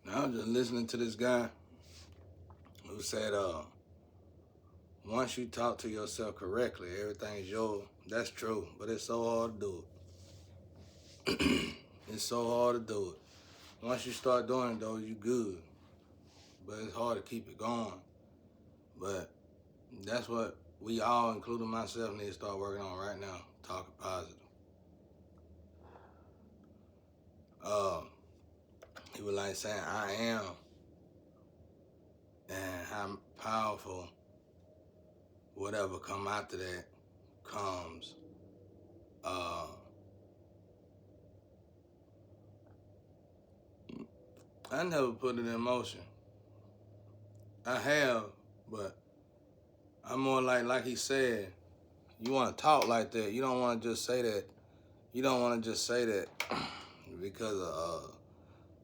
Now I was just listening to this guy who said, once you talk to yourself correctly, everything's yours. That's true, but it's so hard to do it. It's so hard to do it. Once you start doing it, though, you good. But it's hard to keep it going. But that's what we all, including myself, need to start working on right now. Talking positive. He was like saying, I am, and how powerful whatever come after that comes. I never put it in motion. I have, but I'm more like he said, you want to talk like that. You don't want to just say that. You don't want to just say that because of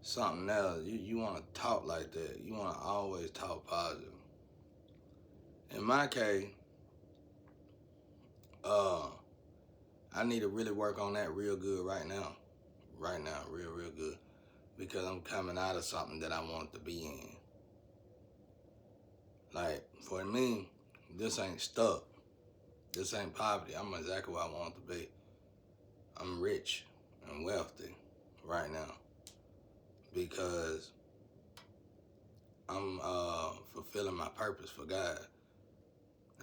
something else. You want to talk like that. You want to always talk positive. In my case, I need to really work on that real good right now. Right now, real good. Because I'm coming out of something that I want to be in. Like, for me, this ain't stuck. This ain't poverty. I'm exactly where I want to be. I'm rich and wealthy right now because I'm fulfilling my purpose for God.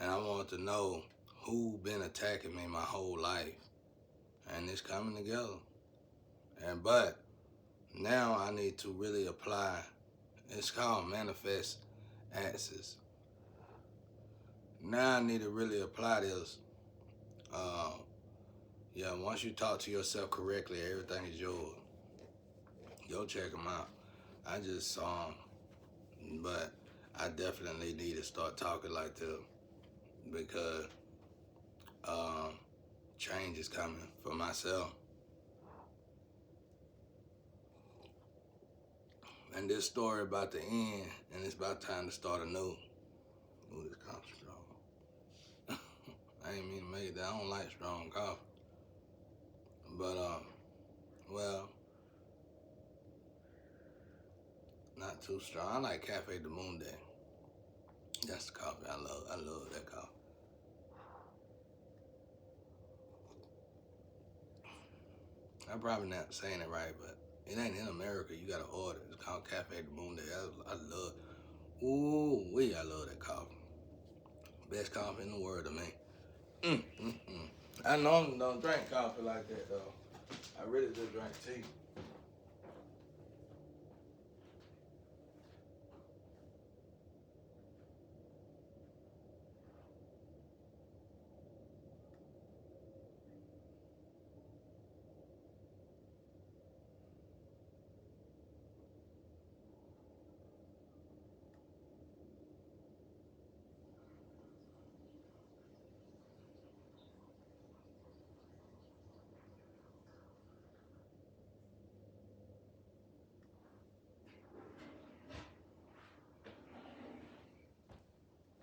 And I want to know who been attacking me my whole life. And it's coming together. But now I need to really apply. It's called manifest access. Now I need to really apply this. Once you talk to yourself correctly, everything is yours. Go check them out. I just saw them, but I definitely need to start talking like this because change is coming for myself. And this story about the end, and it's about time to start anew. Ooh, this coffee strong. I ain't mean to make that. I don't like strong coffee. But, well, not too strong. I like Cafe de Monde. That's the coffee I love. I love that coffee. I'm probably not saying it right, but it ain't in America. You gotta order. It's called Cafe de Monde. I love. I love that coffee. Best coffee in the world to me. I normally don't drink coffee like that though. I really just drink tea.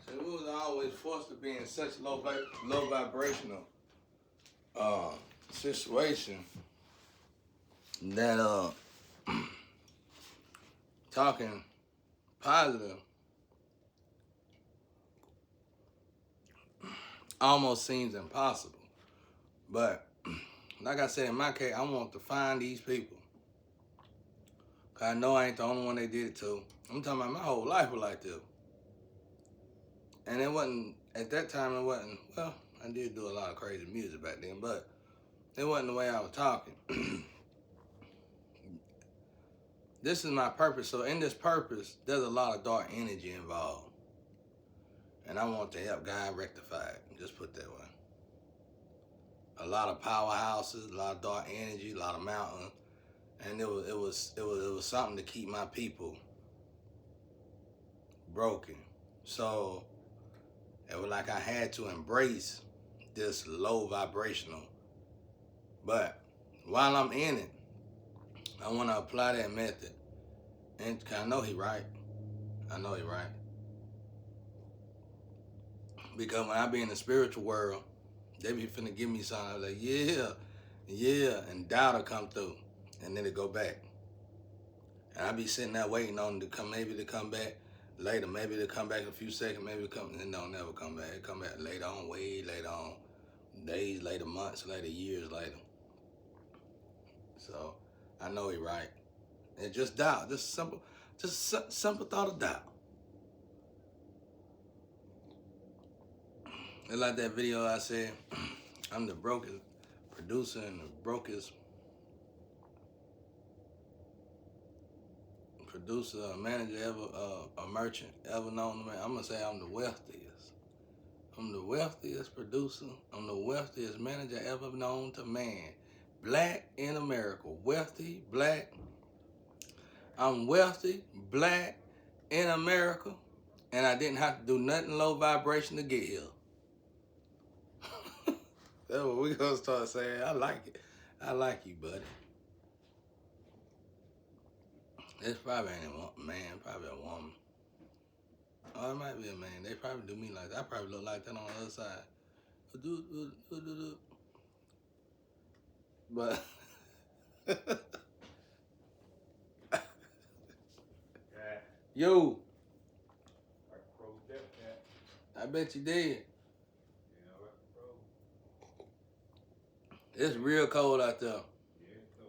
So we was always forced to be in such low vibrational situation that talking positive almost seems impossible. But like I said, in my case, I want to find these people. Cause I know I ain't the only one they did it to. I'm talking about my whole life was like this. And it wasn't, at that time it wasn't, well, I did do a lot of crazy music back then, but it wasn't the way I was talking. This is my purpose. So in this purpose, there's a lot of dark energy involved. And I want to help God rectify it. Just put it that way. A lot of powerhouses, a lot of dark energy, a lot of mountains. And it was something to keep my people broken. So it was like I had to embrace this low vibrational. But while I'm in it, I want to apply that method. And I know he right. Because when I be in the spiritual world, they be finna give me something. I'm like, yeah. And doubt will come through. And then it go back. And I be sitting there waiting on them to come, maybe to come back later, maybe to come back in a few seconds, maybe to come, and don't never come back. They come back later on, way later on, days later, months later, years later. So I know he right. And just doubt, just simple thought of doubt. It's like that video I said, I'm the brokest producer and the brokest producer, manager ever, a merchant ever known to man. I'm gonna say I'm the wealthiest. I'm the wealthiest producer. I'm the wealthiest manager ever known to man. Black in America. Wealthy, black. I'm wealthy, black, in America, and I didn't have to do nothing low vibration to get here. That's what we gonna start saying. I like it. I like you, buddy. This probably ain't a man, probably a woman. Oh, it might be a man. They probably do me like that. I probably look like that on the other side. But yo, I bet you did. It's real cold out there.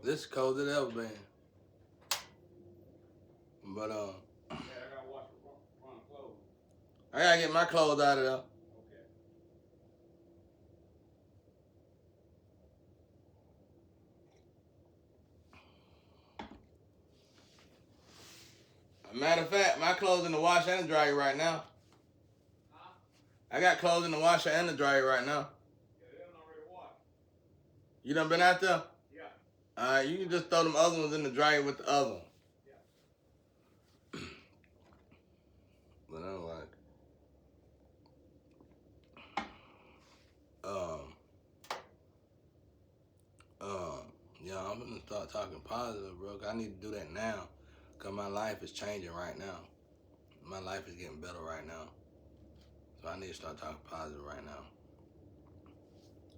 This is cold as it ever been. But I gotta wash the front clothes. I gotta get my clothes out of there. Okay. Matter of fact, my clothes in the washer and the dryer right now. Huh? I got clothes in the washer and the dryer right now. Yeah, they done already washed. You done been out there? Yeah. Alright, you can just throw them other ones in the dryer with the other one. Yeah. But I'm like, yeah, I'm gonna start talking positive, bro. I need to do that now, cause my life is changing right now. My life is getting better right now, so I need to start talking positive right now.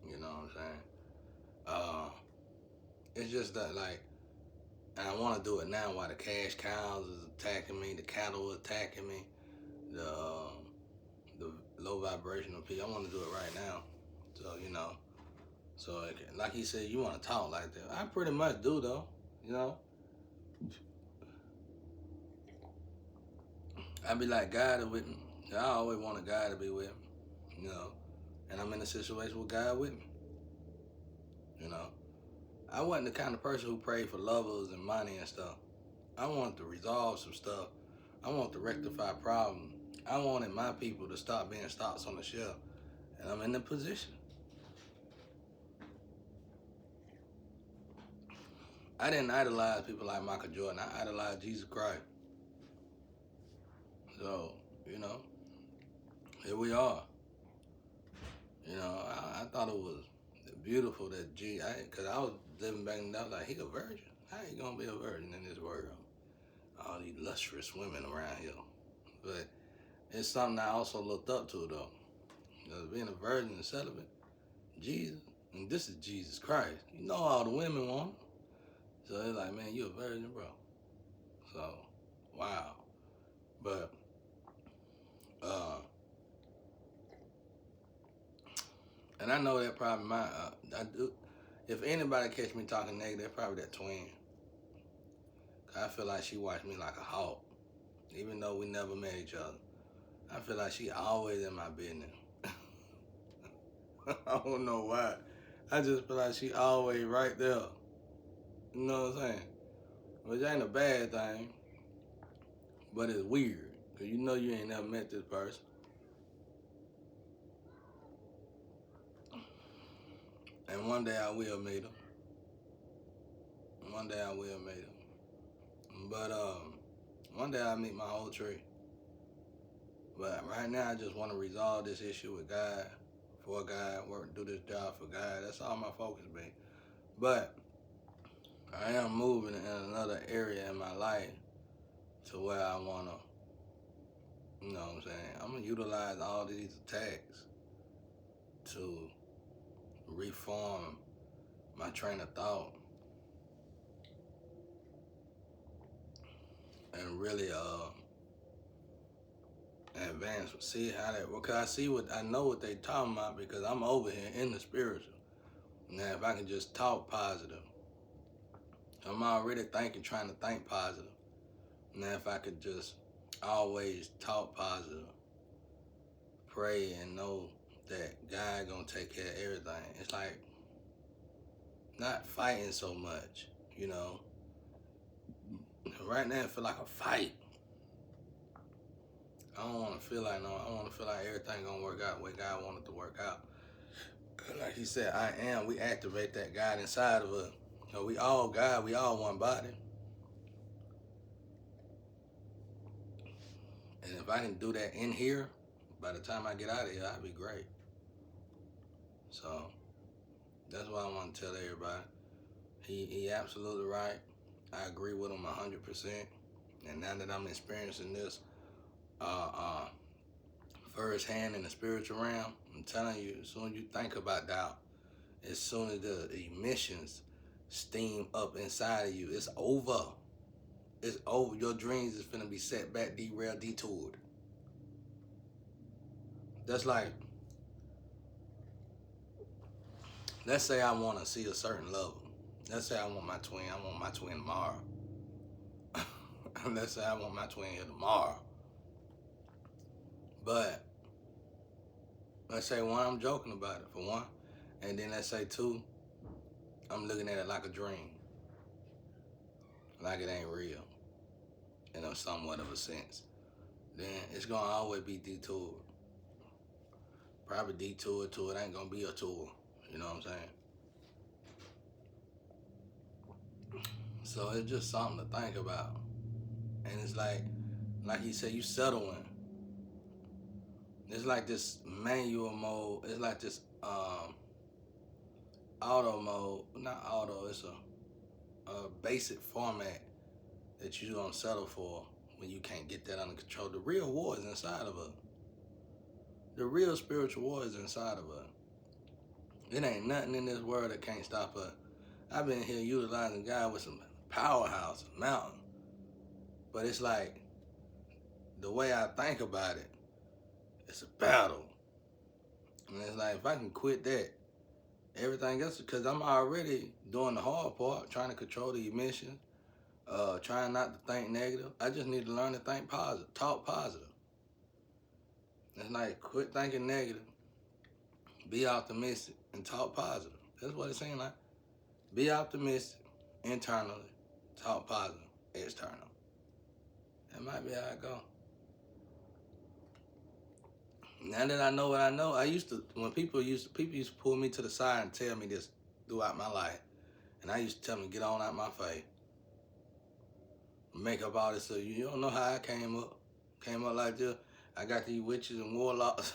You know what I'm saying? It's just that, like, and I want to do it now while the cash cows is attacking me, the cattle is attacking me, the low vibrational people. I want to do it right now. So, you know, so like he said, you want to talk like that. I pretty much do, though, you know. I be like, God is with me. I always want a guy to be with me, you know. And I'm in a situation with God with me, you know. I wasn't the kind of person who prayed for lovers and money and stuff. I wanted to resolve some stuff. I wanted to rectify problems. I wanted my people to stop being stocks on the shelf. And I'm in the position. I didn't idolize people like Michael Jordan. I idolized Jesus Christ. So, you know, here we are. You know, I thought it was beautiful that because I was living back in the day, I was like, he a virgin. How he gonna be a virgin in this world? All these lustrous women around here. But it's something I also looked up to, though. Being a virgin and celibate, Jesus, and this is Jesus Christ. You know all the women want him. So they're like, man, you a virgin, bro. So, wow. But, and I know that probably I do. If anybody catch me talking negative, probably that twin. Cause I feel like she watched me like a hawk, even though we never met each other. I feel like she always in my business. I don't know why. I just feel like she always right there. You know what I'm saying? Which ain't a bad thing, but it's weird. Cause you know you ain't never met this person. And one day I will meet her. One day I will meet her. But one day I'll meet my whole tree. But right now I just want to resolve this issue with God, for God, do this job for God. That's all my focus be. But I am moving in another area in my life to where I want to, you know what I'm saying? I'm going to utilize all these attacks to reform my train of thought. and really advance. See how that, because I know what they talking about because I'm over here in the spiritual. Now, if I can just talk positive, I'm already trying to think positive. Now, if I could just always talk positive, pray, and know that God gonna take care of everything. It's like not fighting so much, you know. Right now, it feel like a fight. I don't want to feel like I want to feel like everything gonna work out the way God wanted to work out. Like he said, I am. We activate that God inside of us. You know, we all God. We all one body. And if I can do that in here, by the time I get out of here, I'll be great. So that's what I want to tell everybody. He absolutely right. I agree with him 100%. And now that I'm experiencing this firsthand in the spiritual realm, I'm telling you, as soon as you think about doubt, as soon as the emissions steam up inside of you, it's over. It's over. Your dreams is finna be set back, derailed, detoured. That's like, let's say I want to see a certain level. Let's say I want my twin tomorrow. Let's say I want my twin here tomorrow. But let's say one, I'm joking about it for one. And then let's say two, I'm looking at it like a dream. Like it ain't real. In a somewhat of a sense. Then it's gonna always be detoured. Probably detoured to it ain't gonna be a tour. You know what I'm saying? So it's just something to think about. And it's like he said, you settling. It's like this manual mode. It's like this auto mode. Not auto, it's a basic format that you don't settle for when you can't get that under control. The real war is inside of us. The real spiritual war is inside of us. It ain't nothing in this world that can't stop us. I've been here utilizing God with some powerhouse, mountain. But it's like, the way I think about it, it's a battle. And it's like, if I can quit that, everything else, because I'm already doing the hard part, trying to control the emissions, trying not to think negative. I just need to learn to think positive, talk positive. It's like, quit thinking negative, be optimistic, and talk positive. That's what it's saying, like, be optimistic internally, talk positive external. That might be how I go. Now that I know what I know, when people used to pull me to the side and tell me this throughout my life. And I used to tell them, get on out my face. Make up all this stuff. You don't know how I came up. Came up like this. I got these witches and warlocks.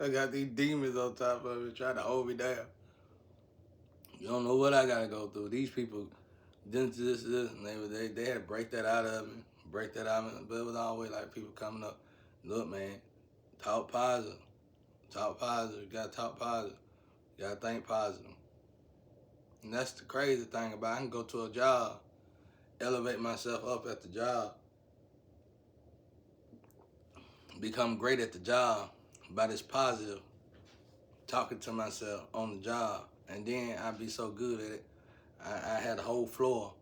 I got these demons on top of it trying to hold me down. You don't know what I gotta go through. These people did this, and they had to break that out of me. But it was always like people coming up, look, man, talk positive. Talk positive. You gotta talk positive. You gotta think positive. And that's the crazy thing about it. I can go to a job, elevate myself up at the job, become great at the job by this positive, talking to myself on the job. And then I'd be so good at it. I had the whole floor,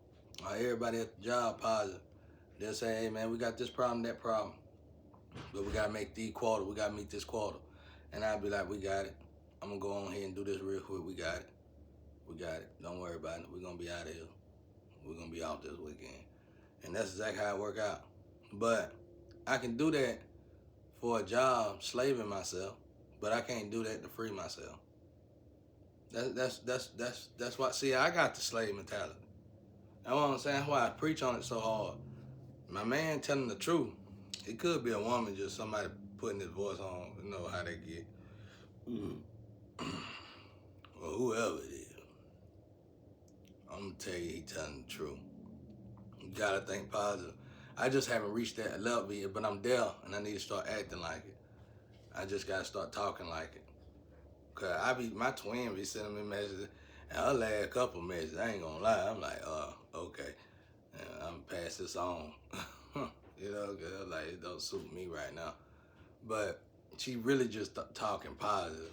everybody at the job positive. They'll say, hey man, we got this problem, that problem. But we gotta make these quarter, we gotta meet this quarter. And I'd be like, we got it. I'm gonna go on here and do this real quick, we got it. We got it, don't worry about it. We're gonna be out of here. We're gonna be out this weekend. And that's exactly how it work out. But I can do that for a job, slaving myself, but I can't do that to free myself. That's why, see, I got the slave mentality. That's what I'm saying. That's why I preach on it so hard. My man telling the truth. It could be a woman, just somebody putting his voice on, you know how they get. Well, whoever it is, I'm gonna tell you, he telling the truth. You gotta think positive. I just haven't reached that level yet, but I'm there, and I need to start acting like it. I just gotta start talking like it. Cause my twin be sending me messages, and her last couple messages, I ain't gonna lie, I'm like, okay, I'm pass this on. You know, 'cause like it don't suit me right now. But she really just talking positive,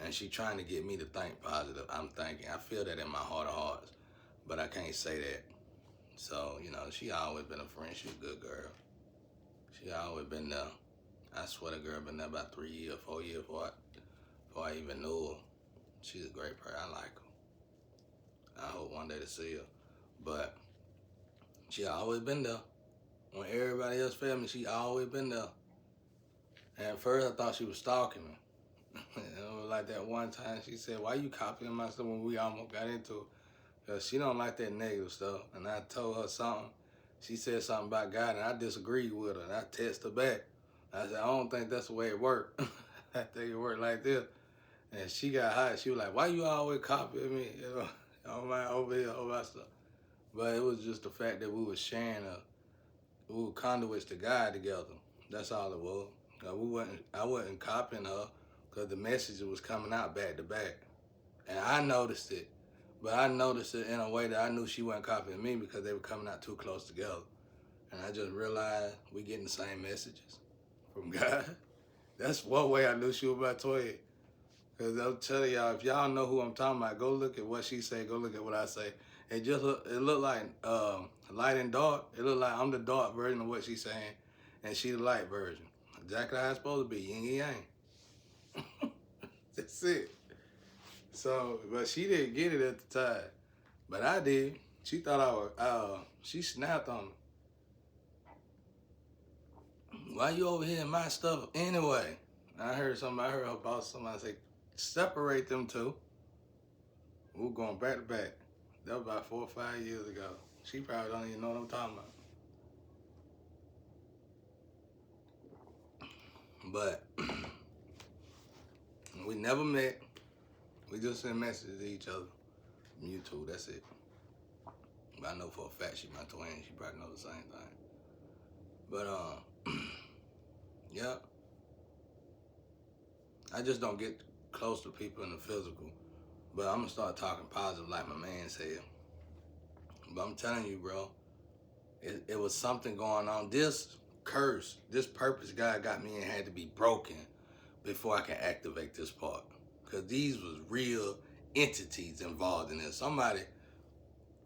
and she trying to get me to think positive. I'm thinking, I feel that in my heart of hearts, but I can't say that. So you know, she always been a friend. She a good girl. She always been there. I swear the girl been there about 3 years, 4 years before I even knew her. She's a great person. I like her. I hope one day to see her. But she always been there. When everybody else failed me, she always been there. And at first I thought she was stalking me. It was like that one time she said, "Why you copying my stuff when we almost got into it?" Because she don't like that negative stuff. And I told her something. She said something about God, and I disagreed with her. And I texted her back. I said, "I don't think that's the way it worked. I think it worked like this." And she got hot. She was like, "Why you always copying me? You know, over here, over my stuff." But it was just the fact that we were sharing we were conduits to God together. That's all it was. I wasn't copying her because the message was coming out back to back. And I noticed it. But I noticed it in a way that I knew she wasn't copying me because they were coming out too close together. And I just realized we getting the same messages from God. That's one way I knew she was my twin. Because I'm telling y'all, if y'all know who I'm talking about, go look at what she say, go look at what I say. It looked like light and dark. It looked like I'm the dark version of what she's saying, and she the light version. Exactly how it's supposed to be, yin and yang. That's it. So, but she didn't get it at the time. But I did. She thought I was, she snapped on me. "Why you over here in my stuff anyway?" I heard her boss, somebody say, "Separate them two." We were going back to back. That was about 4 or 5 years ago. She probably don't even know what I'm talking about. But we never met. We just sent messages to each other. YouTube, that's it. But I know for a fact she my twin. She probably knows the same thing. But yeah. I just don't get close to people in the physical. But I'm gonna start talking positive like my man said. But I'm telling you, bro, it was something going on. This curse, this purpose God got me in had to be broken before I can activate this part. Because these was real entities involved in this. Somebody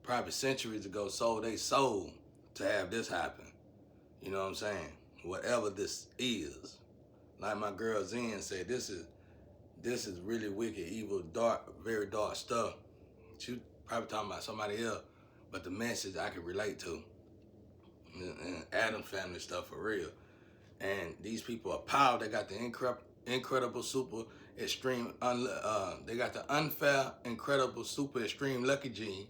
probably centuries ago sold their soul to have this happen. You know what I'm saying? Whatever this is. Like my girl Zen said, this is really wicked, evil, dark, very dark stuff. She probably talking about somebody else, but the message I can relate to. And Adam family stuff for real. And these people are power. They got the incredible, super, extreme, they got the unfair, incredible, super, extreme, lucky gene.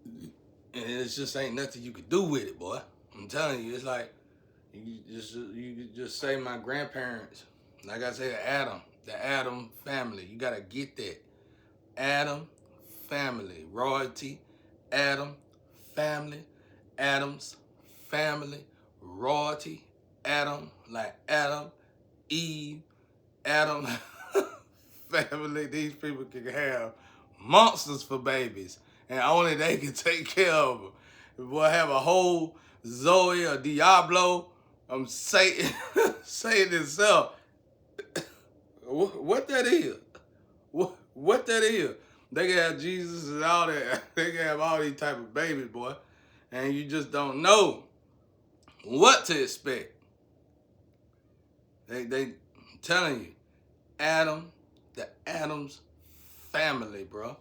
And it just ain't nothing you could do with it, boy. I'm telling you, it's like, you just say my grandparents, like I said, the Adam family. You gotta get that. Adam family, royalty, Adam family, Adam's family, royalty, Adam, like Adam, Eve, Adam family. These people can have monsters for babies, and only they can take care of them. Boy, have a whole Zoe or Diablo, Satan, Satan himself. What that is? What that is? They can have Jesus and all that. They can have all these type of babies, boy, and you just don't know what to expect. They I'm telling you, Adam, the Adams family, bro. I'm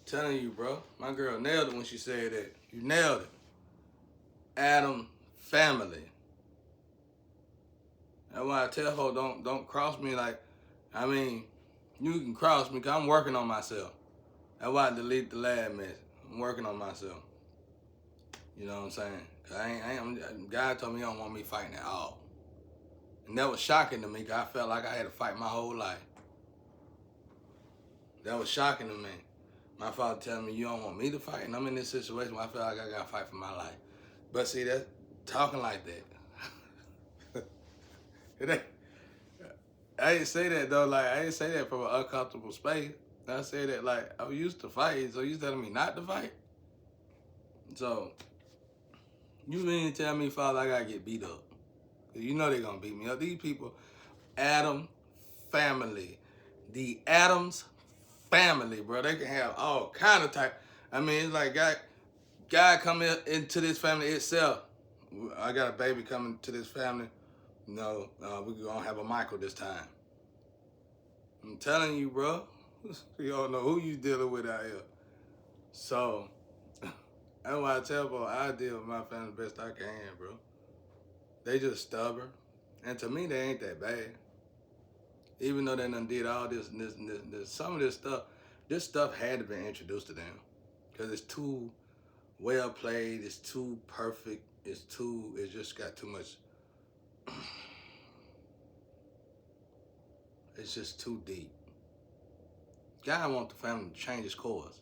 telling you, bro. My girl nailed it when she said that. You nailed it. Adam family. That's why I tell her, don't cross me like, I mean, you can cross me because I'm working on myself. That's why I delete the last message. I'm working on myself. You know what I'm saying? Cause God told me he don't want me fighting at all. And that was shocking to me because I felt like I had to fight my whole life. That was shocking to me. My father telling me you don't want me to fight, and I'm in this situation where I feel like I gotta fight for my life. But see, that talking like that. It ain't, I didn't say that though, like I didn't say that from an uncomfortable space. I said that like I was used to fight, so you telling me not to fight? So You mean to tell me, Father, I gotta get beat up? You know they're gonna beat me up. These people, Adam family, the Adams family, bro. They can have all kind of type. I mean, it's like God coming into this family itself. I got a baby coming to this family. No, we're gonna have a Michael this time. I'm telling you, bro. You don't know who you dealing with out here. So that's why I tell bro, I deal with my family the best I can, bro. They just stubborn. And to me, they ain't that bad. Even though they done did all this and this and this and this, some of this stuff had to be introduced to them. Because it's too well played, it's too perfect, it just got too much. It's just too deep. God want the family to change its course.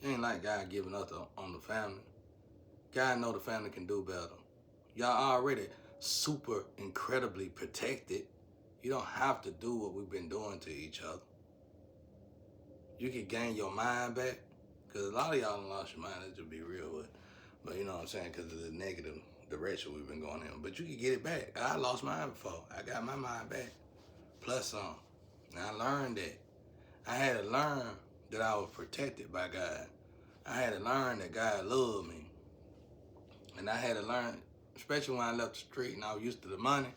It ain't like God giving up on the family. God know the family can do better. Y'all already super incredibly protected. You don't have to do what we've been doing to each other. You can gain your mind back. Because a lot of y'all done lost your mind, let's just be real with it. But you know what I'm saying? Because of the negative direction we've been going in. But you can get it back. I lost mine before. I got my mind back. Plus some. And I learned that. I had to learn that I was protected by God. I had to learn that God loved me. And I had to learn, especially when I left the street and I was used to the money,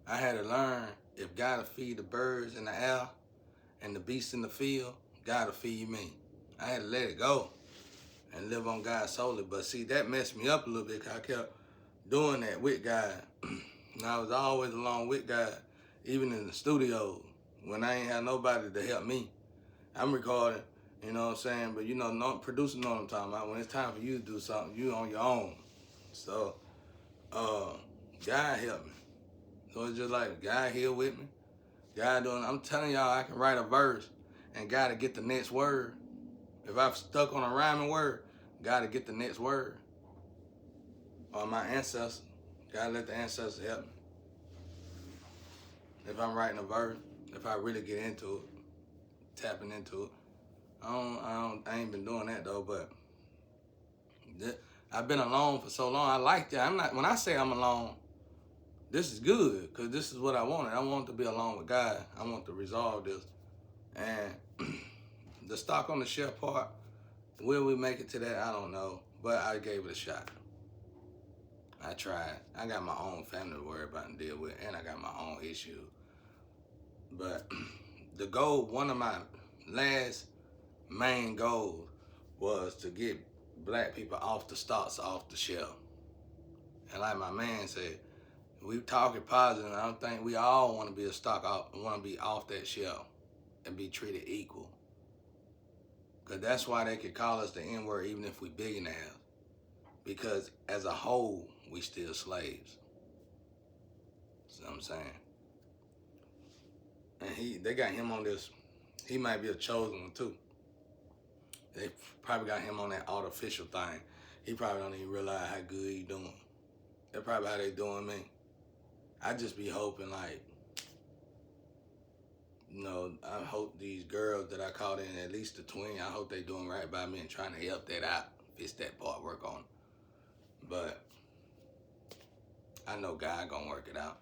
I had to learn if God will feed the birds in the air and the beasts in the field, God will feed me. I had to let it go and live on God solely. But see, that messed me up a little bit because I kept doing that with God. And I was always along with God, even in the studio, when I ain't had nobody to help me. I'm recording, you know what I'm saying? But you know, producing know what I'm talking about. When it's time for you to do something, you on your own. So, God helped me. So it's just like God here with me. God doing, I'm telling y'all, I can write a verse and God to get the next word. If I'm stuck on a rhyming word, God to get the next word. Or my ancestors, God let the ancestors help me. If I'm writing a verse, if I really get into it, tapping into it. I ain't been doing that though, but I've been alone for so long. I like that. When I say I'm alone, this is good because this is what I wanted. I want to be alone with God. I want to resolve this. And the stock on the shelf part, will we make it to that? I don't know, but I gave it a shot. I tried. I got my own family to worry about and deal with, and I got my own issues. But the goal, one of my last main goals was to get black people off the stocks, off the shelf. And like my man said, we talking positive, and I don't think we all want to be a stock off, want to be off that shelf and be treated equal. Because that's why they could call us the N-word even if we billionaires. Because as a whole, we still slaves. See what I'm saying? And they got him on this, he might be a chosen one too. They probably got him on that artificial thing. He probably don't even realize how good he doing. That's probably how they doing me. I just be hoping like, you know, I hope these girls that I caught in, at least the twin, I hope they doing right by me and trying to help that out, fix that part, work on it. But I know God gonna work it out.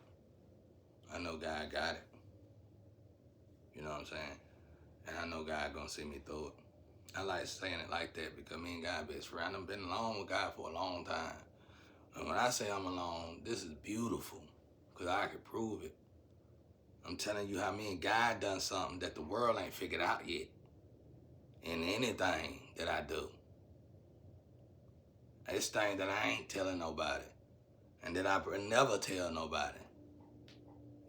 I know God got it. You know what I'm saying? And I know God gonna see me through it. I like saying it like that because me and God best friend. I've been alone with God for a long time. And when I say I'm alone, this is beautiful because I can prove it. I'm telling you how me and God done something that the world ain't figured out yet in anything that I do. It's things that I ain't telling nobody and that I never tell nobody,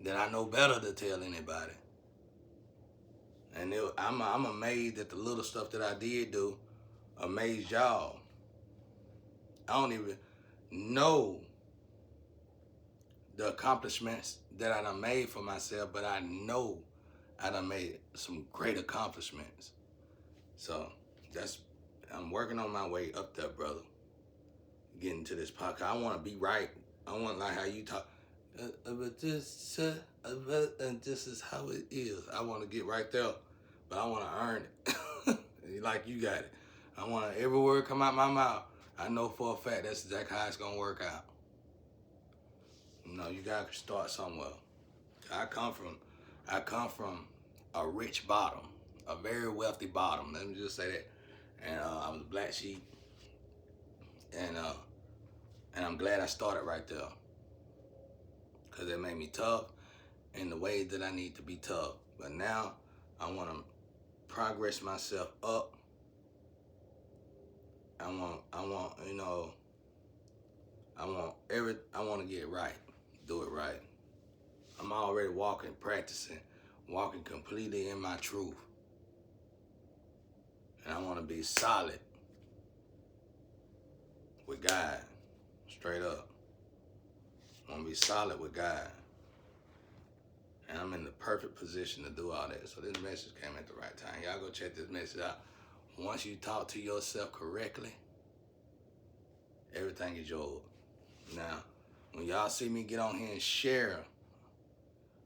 that I know better to tell anybody. And I'm amazed at the little stuff that I did do amazed y'all. I don't even know the accomplishments that I done made for myself, but I know I done made some great accomplishments. So I'm working on my way up there, brother. Getting to this podcast. I want to be right. I want like how you talk. But this is how it is. I want to get right there, but I want to earn it. Like you got it. I want every word come out my mouth. I know for a fact that's exactly how it's gonna work out. You know, you gotta start somewhere. I come from a rich bottom, a very wealthy bottom. Let me just say that. And I was a black sheep, and I'm glad I started right there, cause it made me tough in the ways that I need to be tough. But now I want to progress myself up. I want, you know, I want to get right, do it right. I'm already walking, practicing, walking completely in my truth. And I want to be solid with God, straight up. I want to be solid with God. And I'm in the perfect position to do all that. So this message came at the right time. Y'all go check this message out. Once you talk to yourself correctly, everything is yours. Now, when y'all see me get on here and share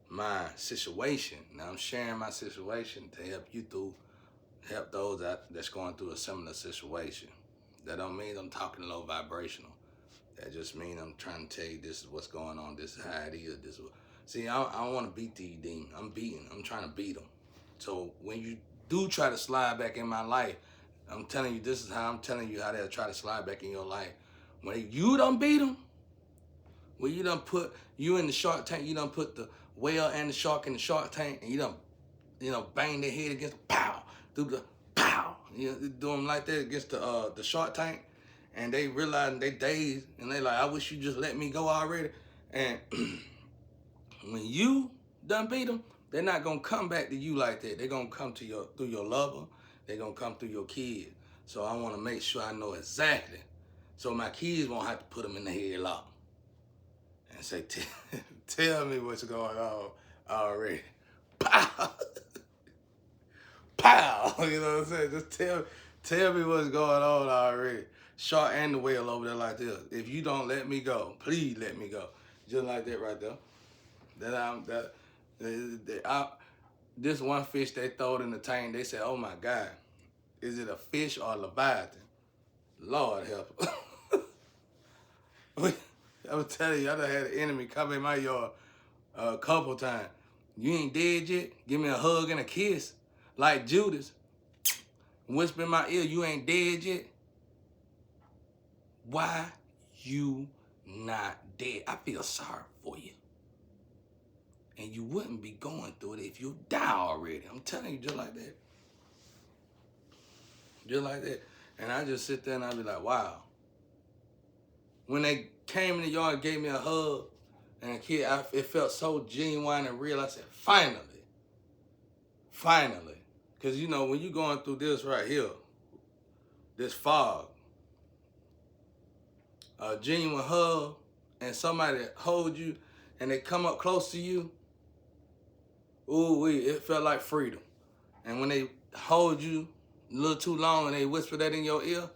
my situation, now I'm sharing my situation to help those that's going through a similar situation. That don't mean I'm talking low vibrational. That just means I'm trying to tell you this is what's going on, this is how it is, this is what. See, I don't want to beat these demons. I'm trying to beat them. So when you do try to slide back in my life, I'm telling you, this is how I'm telling you how they'll try to slide back in your life. When you done beat them, when you done put you in the shark tank, you done put the whale and the shark in the shark tank, and you done, bang their head against the pow, through the pow. You do them like that against the shark tank, and they realize they dazed, and they like, I wish you just let me go already. And when you done beat them, they're not gonna come back to you like that. They're gonna come to through your lover. They're gonna come through your kids. So I wanna make sure I know exactly, so my kids won't have to put them in the headlock and say, tell me what's going on already. Pow! Pow! You know what I'm saying? Just tell me what's going on already. Shark and the whale over there like this. If you don't let me go, please let me go. Just like that right there. This one fish they throwed in the tank, they said, oh my God, is it a fish or a Leviathan? Lord help us. I'm telling you, I done had an enemy come in my yard a couple times. You ain't dead yet? Give me a hug and a kiss. Like Judas. Whisper in my ear, you ain't dead yet? Why you not dead? I feel sorry for you. And you wouldn't be going through it if you die already. I'm telling you, just like that. Just like that. And I just sit there and I be like, wow. When they came in the yard and gave me a hug and a kid, it felt so genuine and real. I said, finally. Finally. Because, when you're going through this right here, this fog, a genuine hug, and somebody hold you and they come up close to you, it felt like freedom. And when they hold you a little too long and they whisper that in your ear,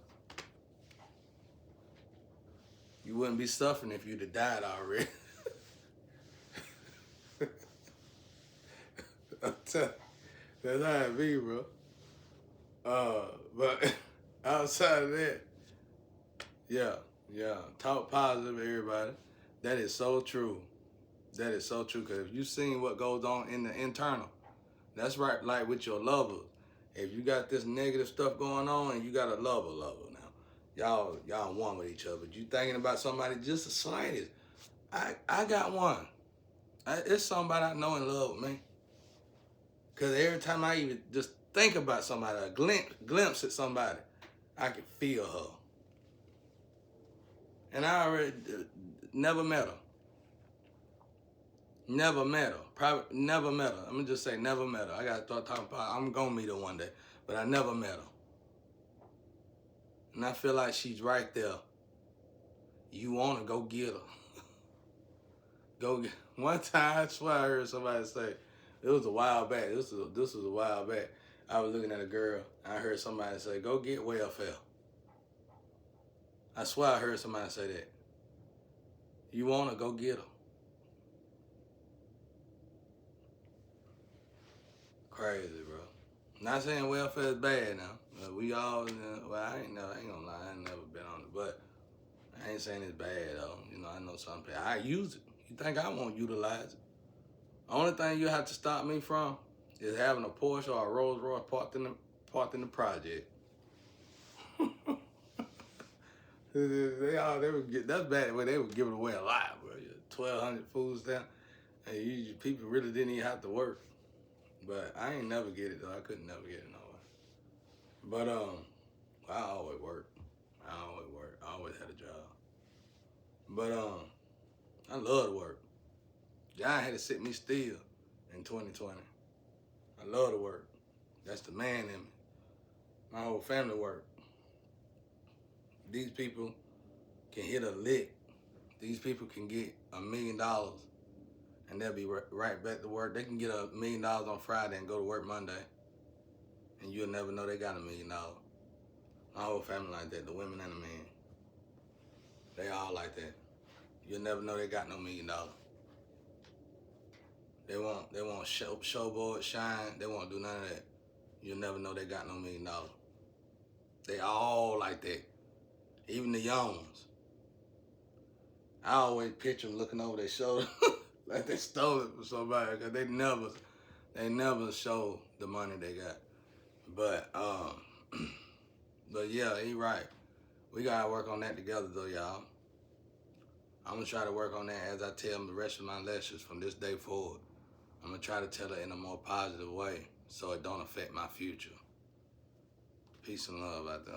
you wouldn't be suffering if you'd have died already. I'm telling you, that's how it be, bro. But outside of that, yeah, talk positive, everybody. That is so true. That is so true, because if you seen what goes on in the internal, that's right, like with your lover. If you got this negative stuff going on and you got a lover now, y'all one with each other, but you thinking about somebody just the slightest. I got one. It's somebody I know in love with me. Because every time I even just think about somebody, a glimpse at somebody, I can feel her. And I already never met her. Never met her. Probably never met her. I'm going to just say never met her. I got to start talking about I'm going to meet her one day. But I never met her. And I feel like she's right there. You want to go get her. One time, I swear I heard somebody say, it was a while back. This was a while back. I was looking at a girl. I heard somebody say, go get welfare. I swear I heard somebody say that. You want to go get her. Crazy, bro. Not saying welfare is bad now. We all, well, I ain't gonna lie, I ain't never been on it, but I ain't saying it's bad though. You know, I know some people, I use it. You think I won't utilize it? Only thing you have to stop me from is having a Porsche or a Rolls Royce parked in the project. They would get, that's bad when they would give it away a lot, bro. 1,200 food stamp, and people really didn't even have to work. But I ain't never get it though. I couldn't never get it nowhere. But I always work. I always had a job. But I love to work. John had to sit me still in 2020. I love to work. That's the man in me. My whole family work. These people can hit a lick. These people can get $1 million and they'll be right back to work. They can get $1 million on Friday and go to work Monday, and you'll never know they got $1 million. My whole family like that, the women and the men. They all like that. You'll never know they got no $1 million. They won't showboat, shine. They won't do none of that. You'll never know they got no $1 million. They all like that. Even the young ones. I always picture them looking over their shoulder like they stole it from somebody, because they never show the money they got. But yeah, he right. We gotta work on that together though, y'all. I'm gonna try to work on that as I tell them the rest of my lectures from this day forward. I'm gonna try to tell it in a more positive way so it don't affect my future. Peace and love out there.